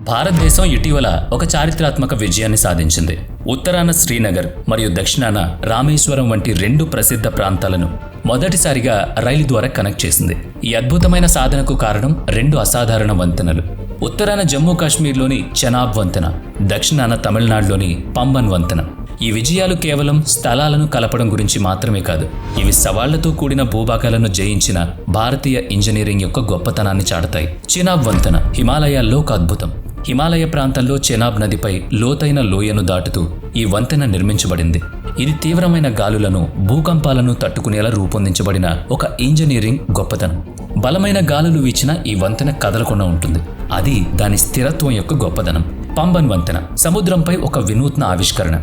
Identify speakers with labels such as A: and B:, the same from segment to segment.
A: భారతదేశం ఇటీవల ఒక చారిత్రాత్మక విజయాన్ని సాధించింది. ఉత్తరాన శ్రీనగర్ మరియు దక్షిణాన రామేశ్వరం వంటి రెండు ప్రసిద్ధ ప్రాంతాలను మొదటిసారిగా రైలు ద్వారా కనెక్ట్ చేసింది. ఈ అద్భుతమైన సాధనకు కారణం రెండు అసాధారణ వంతెనలు. ఉత్తరాన జమ్మూ కాశ్మీర్లోని చెనాబ్ వంతెన, దక్షిణాన తమిళనాడులోని పంబన్ వంతెన. ఈ విజయాలు కేవలం స్థలాలను కలపడం గురించి మాత్రమే కాదు, ఇవి సవాళ్లతో కూడిన భూభాగాలను జయించిన భారతీయ ఇంజనీరింగ్ యొక్క గొప్పతనాన్ని చాటుతాయి. చెనాబ్ వంతెన హిమాలయాల్లో ఒక అద్భుతం. హిమాలయ ప్రాంతంలో చెనాబ్ నదిపై లోతైన లోయను దాటుతూ ఈ వంతెన నిర్మించబడింది. ఇది తీవ్రమైన గాలులను, భూకంపాలను తట్టుకునేలా రూపొందించబడిన ఒక ఇంజనీరింగ్ గొప్పతనం. బలమైన గాలులు వీచిన ఈ వంతెన కదలకుండా ఉంటుంది. అది దాని స్థిరత్వం యొక్క గొప్పదనం. పంబన్ వంతెన సముద్రంపై ఒక వినూత్న ఆవిష్కరణ.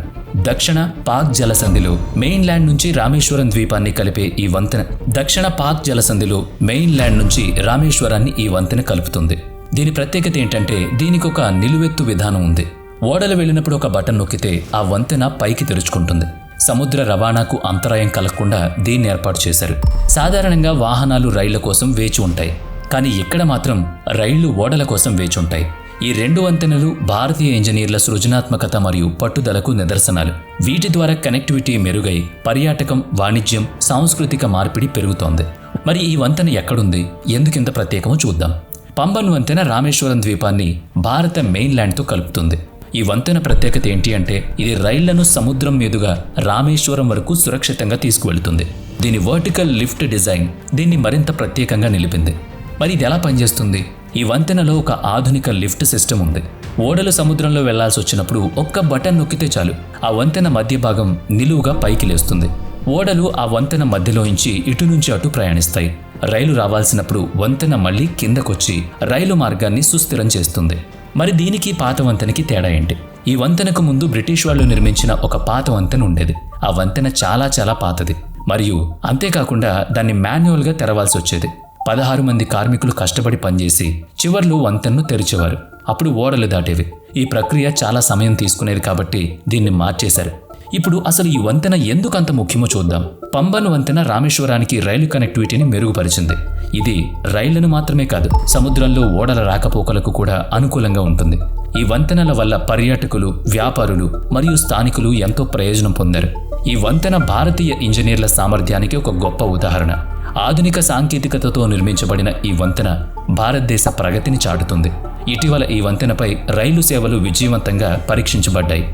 A: దక్షిణ పాక్ జలసంధిలో మెయిన్లాండ్ నుంచి రామేశ్వరం ద్వీపాన్ని కలిపే ఈ వంతెన దక్షిణ పాక్ జలసంధిలో మెయిన్లాండ్ నుంచి రామేశ్వరాన్ని ఈ వంతెన కలుపుతుంది. దీని ప్రత్యేకత ఏంటంటే దీనికి ఒక నిలువెత్తు విధానం ఉంది. ఓడలు వెళ్ళినప్పుడు ఒక బటన్ నొక్కితే ఆ వంతెన పైకి తెరుచుకుంటుంది. సముద్ర రవాణాకు అంతరాయం కలగకుండా దీన్ని ఏర్పాటు చేశారు. సాధారణంగా వాహనాలు రైళ్ల కోసం వేచి ఉంటాయి, కానీ ఇక్కడ మాత్రం రైళ్లు ఓడల కోసం వేచి ఉంటాయి. ఈ రెండు వంతెనలు భారతీయ ఇంజనీర్ల సృజనాత్మకత మరియు పట్టుదలకు నిదర్శనాలు. వీటి ద్వారా కనెక్టివిటీ మెరుగై పర్యాటకం, వాణిజ్యం, సాంస్కృతిక మార్పిడి పెరుగుతోంది. మరి ఈ వంతెన ఎక్కడుంది, ఎందుకింత ప్రత్యేకమో చూద్దాం. పంబన్ వంతెన రామేశ్వరం ద్వీపాన్ని భారత మెయిన్లాండ్తో కలుపుతుంది. ఈ వంతెన ప్రత్యేకత ఏంటి అంటే ఇది రైళ్లను సముద్రం మీదుగా రామేశ్వరం వరకు సురక్షితంగా తీసుకువెళ్తుంది. దీని వర్టికల్ లిఫ్ట్ డిజైన్ దీన్ని మరింత ప్రత్యేకంగా నిలిపింది. మరి ఇది ఎలా పనిచేస్తుంది? ఈ వంతెనలో ఒక ఆధునిక లిఫ్ట్ సిస్టమ్ ఉంది. ఓడలు సముద్రంలో వెళ్లాల్సి వచ్చినప్పుడు ఒక్క బటన్ నొక్కితే చాలు, ఆ వంతెన మధ్య భాగం నిలువుగా పైకి లేస్తుంది. ఓడలు ఆ వంతెన మధ్యలోంచి ఇటు నుంచి అటు ప్రయాణిస్తాయి. రైలు రావాల్సినప్పుడు వంతెన మళ్లీ కిందకొచ్చి రైలు మార్గాన్ని సుస్థిరం చేస్తుంది. మరి దీనికి పాత వంతెనకి తేడా ఏంటి? ఈ వంతెనకు ముందు బ్రిటిష్ వాళ్ళు నిర్మించిన ఒక పాత వంతెన ఉండేది. ఆ వంతెన చాలా పాతది, మరియు అంతేకాకుండా దాన్ని మాన్యువల్గా తెరవాల్సి వచ్చేది. 16 మంది కార్మికులు కష్టపడి పనిచేసి చివర్లో వంతెనను తెరిచేవారు. అప్పుడు ఓడలు దాటేవి. ఈ ప్రక్రియ చాలా సమయం తీసుకునేది కాబట్టి దీన్ని మార్చేశారు. ఇప్పుడు అసలు ఈ వంతెన ఎందుకు అంత ముఖ్యమో చూద్దాం. పంబన్ వంతెన రామేశ్వరానికి రైలు కనెక్టివిటీని మెరుగుపరిచింది. ఇది రైళ్లను మాత్రమే కాదు, సముద్రంలో ఓడల రాకపోకలకు కూడా అనుకూలంగా ఉంటుంది. ఈ వంతెనల వల్ల పర్యాటకులు, వ్యాపారులు మరియు స్థానికులు ఎంతో ప్రయోజనం పొందారు. ఈ వంతెన భారతీయ ఇంజనీర్ల సామర్థ్యానికి ఒక గొప్ప ఉదాహరణ. ఆధునిక సాంకేతికతతో నిర్మించబడిన ఈ వంతెన భారతదేశ ప్రగతిని చాటుతుంది. ఇటీవల ఈ వంతెనపై రైలు సేవలు విజయవంతంగా పరీక్షించబడ్డాయి.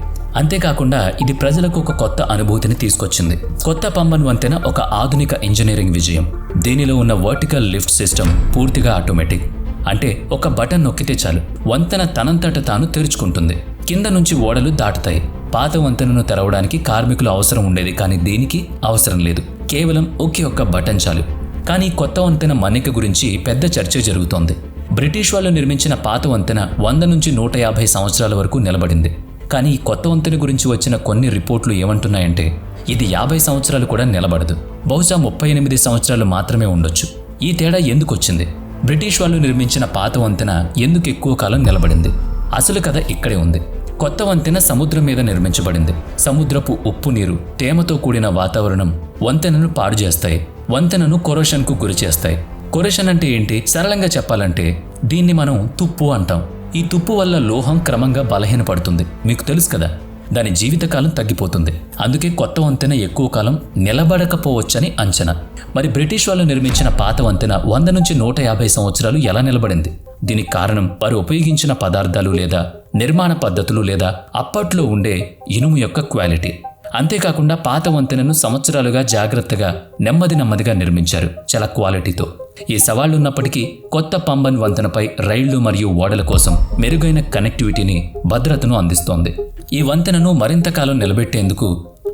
A: అంతేకాకుండా ఇది ప్రజలకు ఒక కొత్త అనుభూతిని తీసుకొచ్చింది. కొత్త పంబన్ వంతెన ఒక ఆధునిక ఇంజనీరింగ్ విజయం. దీనిలో ఉన్న వర్టికల్ లిఫ్ట్ సిస్టమ్ పూర్తిగా ఆటోమేటిక్. అంటే ఒక బటన్ నొక్కితే చాలు, వంతెన తనంతట తాను తెరుచుకుంటుంది. కింద నుంచి ఓడలు దాటుతాయి. పాత వంతెనను తెరవడానికి కార్మికులు అవసరం ఉండేది, కానీ దీనికి అవసరం లేదు. కేవలం ఒకే ఒక్క బటన్ చాలు. కానీ కొత్త వంతెన మన్నిక గురించి పెద్ద చర్చ జరుగుతోంది. బ్రిటిష్ వాళ్ళు నిర్మించిన పాత వంతెన 100 నుంచి 150 సంవత్సరాల వరకు నిలబడింది. కానీ ఈ కొత్త వంతెన గురించి వచ్చిన కొన్ని రిపోర్ట్లు ఏమంటున్నాయంటే ఇది 50 సంవత్సరాలు కూడా నిలబడదు, బహుశా 38 సంవత్సరాలు మాత్రమే ఉండొచ్చు. ఈ తేడా ఎందుకు వచ్చింది? బ్రిటిష్ వాళ్ళు నిర్మించిన పాత వంతెన ఎందుకు ఎక్కువ కాలం నిలబడింది? అసలు కథ ఇక్కడే ఉంది. కొత్త వంతెన సముద్రం మీద నిర్మించబడింది. సముద్రపు ఉప్పు నీరు, తేమతో కూడిన వాతావరణం వంతెనను పాడు చేస్తాయి. వంతెనను కొరోషన్కు గురి చేస్తాయి. కొరోషన్ అంటే ఏంటి? సరళంగా చెప్పాలంటే దీన్ని మనం తుప్పు అంటాం. ఈ తుప్పు వల్ల లోహం క్రమంగా బలహీనపడుతుంది. మీకు తెలుసు కదా, దాని జీవితకాలం తగ్గిపోతుంది. అందుకే కొత్త వంతెన ఎక్కువ కాలం నిలబడకపోవచ్చని అంచనా. మరి బ్రిటిష్ వాళ్ళు నిర్మించిన పాత వంతెన 100 నుంచి 150 సంవత్సరాలు ఎలా నిలబడింది? దీనికి కారణం వారు ఉపయోగించిన పదార్థాలు లేదా నిర్మాణ పద్ధతులు లేదా అప్పట్లో ఉండే ఇనుము యొక్క క్వాలిటీ. అంతేకాకుండా పాత వంతెనను సంవత్సరాలుగా జాగ్రత్తగా నెమ్మదిగా నిర్మించారు, చాలా క్వాలిటీతో. ఈ సవాళ్లున్నప్పటికీ కొత్త పంబన్ వంతెనపై రైళ్లు మరియు ఓడల కోసం మెరుగైన కనెక్టివిటీని, భద్రతను అందిస్తోంది. ఈ వంతెనను మరింత కాలం నిలబెట్టేందుకు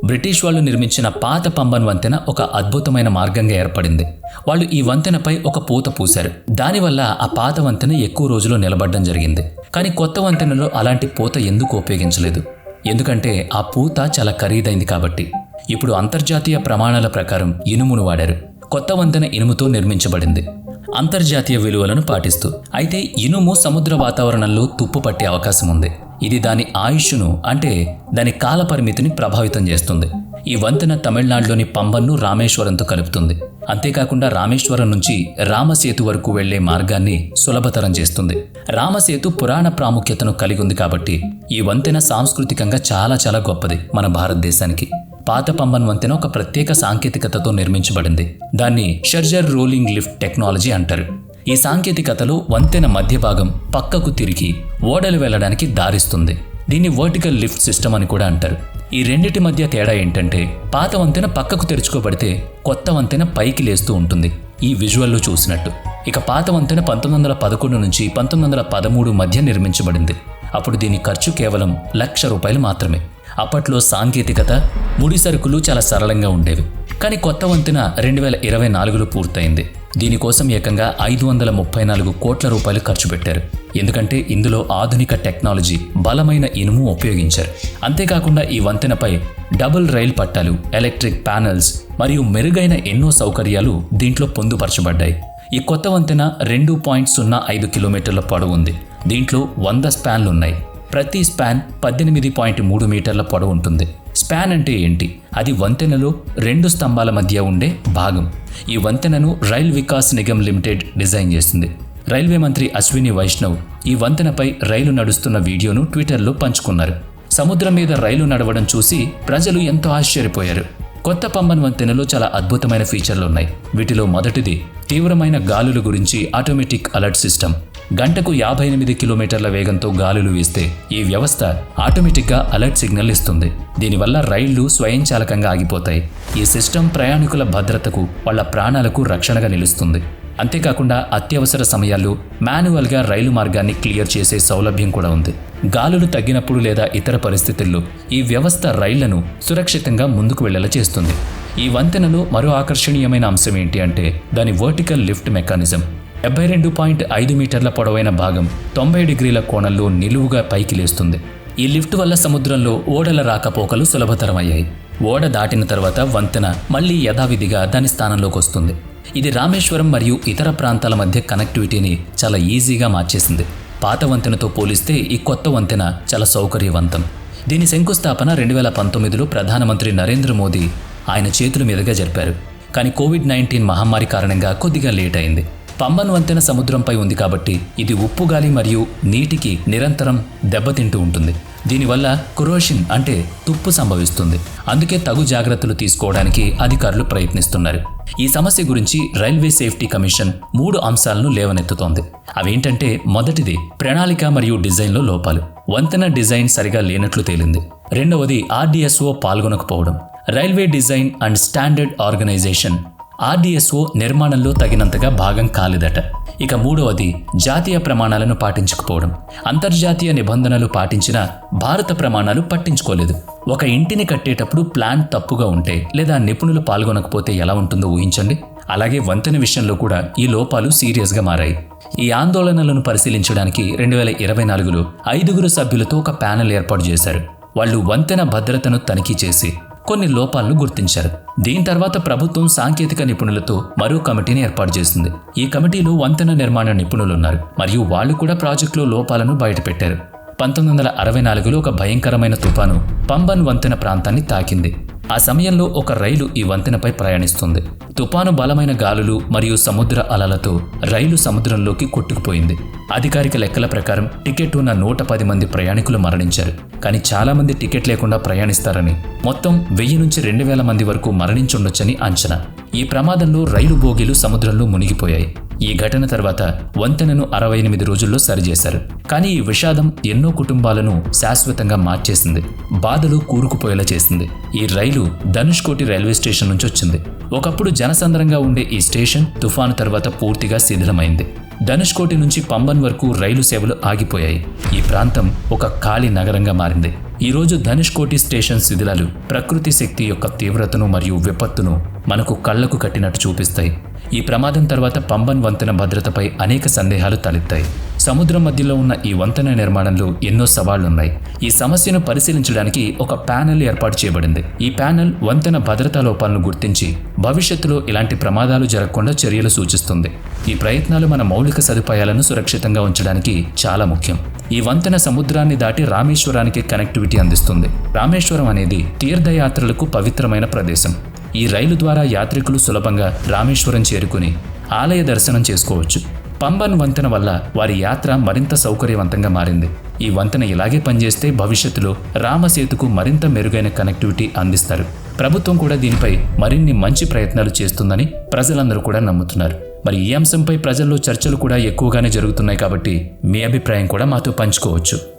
A: బ్రిటిష్ వాళ్ళు నిర్మించిన పాత పంబన్ వంతెన ఒక అద్భుతమైన మార్గంగా ఏర్పడింది. వాళ్ళు ఈ వంతెనపై ఒక పూత పూశారు. దానివల్ల ఆ పాత వంతెన ఎక్కువ రోజులు నిలబడడం జరిగింది. కానీ కొత్త వంతెనలో అలాంటి పూత ఎందుకు ఉపయోగించలేదు? ఎందుకంటే ఆ పూత చాలా ఖరీదైంది కాబట్టి. ఇప్పుడు అంతర్జాతీయ ప్రమాణాల ప్రకారం ఇనుమును వాడారు. కొత్త వంతెన ఇనుముతో నిర్మించబడింది, అంతర్జాతీయ విలువలను పాటిస్తూ. అయితే ఇనుము సముద్ర వాతావరణంలో తుప్పు పట్టే అవకాశం ఉంది. ఇది దాని ఆయుష్ను, అంటే దాని కాల పరిమితిని ప్రభావితం చేస్తుంది. ఈ వంతెన తమిళనాడులోని పంబన్ను రామేశ్వరంతో కలుపుతుంది. అంతేకాకుండా రామేశ్వరం నుంచి రామసేతు వరకు వెళ్లే మార్గాన్ని సులభతరం చేస్తుంది. రామసేతు పురాణ ప్రాముఖ్యతను కలిగి ఉంది కాబట్టి ఈ వంతెన సాంస్కృతికంగా చాలా చాలా గొప్పది మన భారతదేశానికి. పాత పంబన్ వంతెన ఒక ప్రత్యేక సాంకేతికతతో నిర్మించబడింది. దాన్ని షర్జర్ రోలింగ్ లిఫ్ట్ టెక్నాలజీ అంటారు. ఈ సాంకేతికతలో వంతెన మధ్య భాగం పక్కకు తిరిగి ఓడలు వెళ్లడానికి దారిస్తుంది. దీన్ని వర్టికల్ లిఫ్ట్ సిస్టమ్ అని కూడా అంటారు. ఈ రెండిటి మధ్య తేడా ఏంటంటే పాత వంతెన పక్కకు తెరుచుకోబడితే కొత్త వంతెన పైకి లేస్తూ ఉంటుంది, ఈ విజువల్లో చూసినట్టు. ఇక పాత వంతెన 1911 నుంచి 1913 మధ్య నిర్మించబడింది. అప్పుడు దీని ఖర్చు కేవలం ₹1,00,000 మాత్రమే. అప్పట్లో సాంకేతికత, ముడి సరుకులు చాలా సరళంగా ఉండేవి. కానీ కొత్త వంతెన 2024లో పూర్తయింది. దీనికోసం ఏకంగా ₹534 కోట్ల ఖర్చు పెట్టారు. ఎందుకంటే ఇందులో ఆధునిక టెక్నాలజీ, బలమైన ఇనుము ఉపయోగించారు. అంతేకాకుండా ఈ వంతెనపై డబుల్ రైల్ పట్టాలు, ఎలక్ట్రిక్ ప్యానెల్స్ మరియు మెరుగైన ఎన్నో సౌకర్యాలు దీంట్లో పొందుపరచబడ్డాయి. ఈ కొత్త వంతెన 2.05 కిలోమీటర్ల పొడవు ఉంది. దీంట్లో 100 స్పాన్లున్నాయి. ప్రతి స్పాన్ 18.3 మీటర్ల పొడవు ఉంటుంది. స్పాన్ అంటే ఏంటి? అది వంతెనలో 2 స్తంభాల మధ్య ఉండే భాగం. ఈ వంతెనను rail Vikas Nigam limited design చేసింది. రైల్వే మంత్రి అశ్విని వైష్ణవ్ ఈ వంతెనపై రైలు నడుస్తున్న వీడియోను ట్విట్టర్లో పంచుకున్నారు. సముద్రం మీద రైలు నడవడం చూసి ప్రజలు ఎంతో ఆశ్చర్యపోయారు. కొత్త పంబన్ వంతెనలో చాలా అద్భుతమైన ఫీచర్లు ఉన్నాయి. వీటిలో మొదటిది తీవ్రమైన గాలుల గురించి ఆటోమేటిక్ అలర్ట్ సిస్టమ్. గంటకు 58 కిలోమీటర్ల వేగంతో గాలులు వీస్తే ఈ వ్యవస్థ ఆటోమేటిక్గా అలర్ట్ సిగ్నల్ ఇస్తుంది. దీనివల్ల రైళ్లు స్వయంచాలకంగా ఆగిపోతాయి. ఈ సిస్టమ్ ప్రయాణికుల భద్రతకు, వాళ్ల ప్రాణాలకు రక్షణగా నిలుస్తుంది. అంతేకాకుండా అత్యవసర సమయాల్లో మాన్యువల్గా రైలు మార్గాన్ని క్లియర్ చేసే సౌలభ్యం కూడా ఉంది. గాలులు తగ్గినప్పుడు లేదా ఇతర పరిస్థితుల్లో ఈ వ్యవస్థ రైళ్లను సురక్షితంగా ముందుకు వెళ్లేలా చేస్తుంది. ఈ వంతెనలో మరో ఆకర్షణీయమైన అంశం ఏంటి అంటే దాని వర్టికల్ లిఫ్ట్ మెకానిజం. 72.5 మీటర్ల పొడవైన భాగం 90 డిగ్రీల కోణంలో నిలువుగా పైకి లేస్తుంది. ఈ లిఫ్ట్ వల్ల సముద్రంలో ఓడల రాకపోకలు సులభతరమయ్యాయి. ఓడ దాటిన తర్వాత వంతెన మళ్లీ యథావిధిగా దాని స్థానంలోకి వస్తుంది. ఇది రామేశ్వరం మరియు ఇతర ప్రాంతాల మధ్య కనెక్టివిటీని చాలా ఈజీగా మార్చేసింది. పాత వంతెనతో పోలిస్తే ఈ కొత్త వంతెన చాలా సౌకర్యవంతం. దీని శంకుస్థాపన 2019లో ప్రధానమంత్రి నరేంద్ర మోదీ ఆయన చేతుల మీదుగా జరిపారు. కానీ కోవిడ్-19 మహమ్మారి కారణంగా కొద్దిగా లేట్ అయింది. పంబన్ వంతెన సముద్రంపై ఉంది కాబట్టి ఇది ఉప్పు గాలి మరియు నీటికి నిరంతరం దెబ్బతింటూ ఉంటుంది. దీనివల్ల కొరోషన్ అంటే తుప్పు సంభవిస్తుంది. అందుకే తగు జాగ్రత్తలు తీసుకోవడానికి అధికారులు ప్రయత్నిస్తున్నారు. ఈ సమస్య గురించి రైల్వే సేఫ్టీ కమిషన్ 3 అంశాలను లేవనెత్తుతోంది. అవేంటంటే మొదటిది ప్రణాళిక మరియు డిజైన్లో లోపాలు. వంతెన డిజైన్ సరిగా లేనట్లు తేలింది. రెండవది RDSO పాల్గొనకపోవడం. Railway design and standard organisation RDSO నిర్మాణంలో తగినంతగా భాగం కాలేదట. ఇక మూడవది జాతీయ ప్రమాణాలను పాటించకపోవడం. అంతర్జాతీయ నిబంధనలు పాటించిన భారత ప్రమాణాలు పట్టించుకోలేదు. ఒక ఇంటిని కట్టేటప్పుడు ప్లాన్ తప్పుగా ఉంటే లేదా నిపుణులు పాల్గొనకపోతే ఎలా ఉంటుందో ఊహించండి. అలాగే వంతెన విషయంలో కూడా ఈ లోపాలు సీరియస్గా మారాయి. ఈ ఆందోళనలను పరిశీలించడానికి 2024లో 5 సభ్యులతో ఒక ప్యానెల్ ఏర్పాటు చేశారు. వాళ్ళు వంతెన భద్రతను తనిఖీ చేసి కొన్ని లోపాలను గుర్తించారు. దీని తర్వాత ప్రభుత్వం సాంకేతిక నిపుణులతో మరో కమిటీని ఏర్పాటు చేసింది. ఈ కమిటీలో వంతెన నిర్మాణ నిపుణులున్నారు మరియు వాళ్ళు కూడా ప్రాజెక్టులో లోపాలను బయటపెట్టారు. 1964లో ఒక భయంకరమైన తుఫాను పంబన్ వంతెన ప్రాంతాన్ని తాకింది. ఆ సమయంలో ఒక రైలు ఈ వంతెనపై ప్రయాణిస్తుంది. తుఫాను బలమైన గాలులు మరియు సముద్ర అలలతో రైలు సముద్రంలోకి కొట్టుకుపోయింది. అధికారిక లెక్కల ప్రకారం టికెట్ ఉన్న 110 మంది ప్రయాణికులు మరణించారు. కానీ చాలా మంది టికెట్ లేకుండా ప్రయాణిస్తారని, మొత్తం 1000 నుంచి 2000 మంది వరకు మరణించుండొచ్చని అంచనా. ఈ ప్రమాదంలో రైలు బోగీలు సముద్రంలో మునిగిపోయాయి. ఈ ఘటన తర్వాత వంతెనను 68 రోజుల్లో సరిచేశారు. కానీ ఈ విషాదం ఎన్నో కుటుంబాలను శాశ్వతంగా మార్చేసింది, బాధలు కూరుకుపోయేలా చేసింది. ఈ రైలు ధనుష్కోటి రైల్వే స్టేషన్ నుంచి వచ్చింది. ఒకప్పుడు జనసంద్రంగా ఉండే ఈ స్టేషన్ తుఫాను తర్వాత పూర్తిగా శిథిలమైంది. ధనుష్కోటి నుంచి పంబన్ వరకు రైలు సేవలు ఆగిపోయాయి. ఈ ప్రాంతం ఒక ఖాళీ నగరంగా మారింది. ఈరోజు ధనుష్కోటి స్టేషన్ శిథిలాలు ప్రకృతి శక్తి యొక్క తీవ్రతను మరియు విపత్తును మనకు కళ్లకు కట్టినట్టు చూపిస్తాయి. ఈ ప్రమాదం తర్వాత పంబన్ వంతెన భద్రతపై అనేక సందేహాలు తలెత్తాయి. సముద్రం మధ్యలో ఉన్న ఈ వంతెన నిర్మాణంలో ఎన్నో సవాళ్లున్నాయి. ఈ సమస్యను పరిశీలించడానికి ఒక ప్యానెల్ ఏర్పాటు చేయబడింది. ఈ ప్యానెల్ వంతెన భద్రతా లోపాలను గుర్తించి భవిష్యత్తులో ఇలాంటి ప్రమాదాలు జరగకుండా చర్యలు సూచిస్తుంది. ఈ ప్రయత్నాలు మన మౌలిక సదుపాయాలను సురక్షితంగా ఉంచడానికి చాలా ముఖ్యం. ఈ వంతెన సముద్రాన్ని దాటి రామేశ్వరానికి కనెక్టివిటీ అందిస్తుంది. రామేశ్వరం అనేది తీర్థయాత్రలకు పవిత్రమైన ప్రదేశం. ఈ రైలు ద్వారా యాత్రికులు సులభంగా రామేశ్వరం చేరుకుని ఆలయ దర్శనం చేసుకోవచ్చు. పంబన్ వంతెన వల్ల వారి యాత్ర మరింత సౌకర్యవంతంగా మారింది. ఈ వంతెన ఇలాగే పనిచేస్తే భవిష్యత్తులో రామసేతుకు మరింత మెరుగైన కనెక్టివిటీ అందిస్తారు. ప్రభుత్వం కూడా దీనిపై మరిన్ని మంచి ప్రయత్నాలు చేస్తుందని ప్రజలందరూ కూడా నమ్ముతున్నారు. మరి ఈ అంశంపై ప్రజల్లో చర్చలు కూడా ఎక్కువగానే జరుగుతున్నాయి కాబట్టి మీ అభిప్రాయం కూడా మాతో పంచుకోవచ్చు.